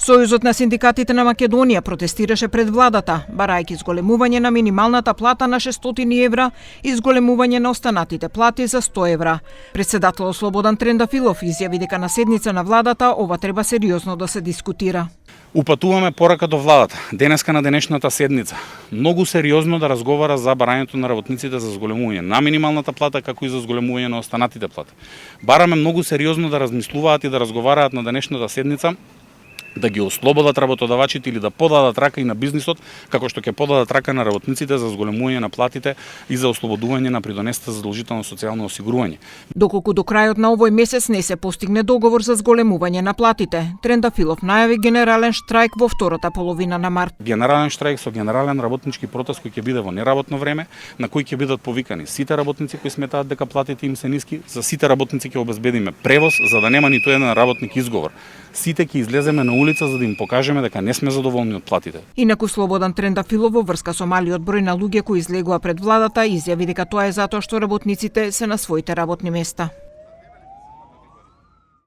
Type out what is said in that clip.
Сојузот на синдикатите на Македонија протестираше пред владата, барајќи зголемување на минималната плата на 600 евра и зголемување на останатите плати за 100 евра. Председателот Слободан Трендафилов изјави дека на седница на владата ова треба сериозно да се дискутира. Упатуваме порака до владата, денеска на денешната седница, многу сериозно да разговара за барањето на работниците за зголемување на минималната плата, како и за зголемување на останатите плати. Бараме многу сериозно да размислуваат и да разговараат на денешната седница, да ги ослободат работодавачите или да подадат рака и на бизнисот, како што ќе подадат рака на работниците за зголемување на платите и за ослободување на придонесата за задолжително социјално осигурување. Доколку до крајот на овој месец не се постигне договор за зголемување на платите, Трендафилов најави генерален штрајк во втората половина на март. Генерален штрајк со генерален работнички протест кој ќе биде во неработно време, на кој ќе бидат повикани сите работници кои сметаат дека платите им се ниски, за сите работници ќе обезбедиме превоз за да нема ниту еден работник изговор. Сите ќе излеземе на улица за да им покажеме дека не сме задоволни од платите. Инаку Слободан Трендафилов во врска со малиот број на луѓе кои излегува пред владата изјави дека тоа е затоа што работниците се на своите работни места.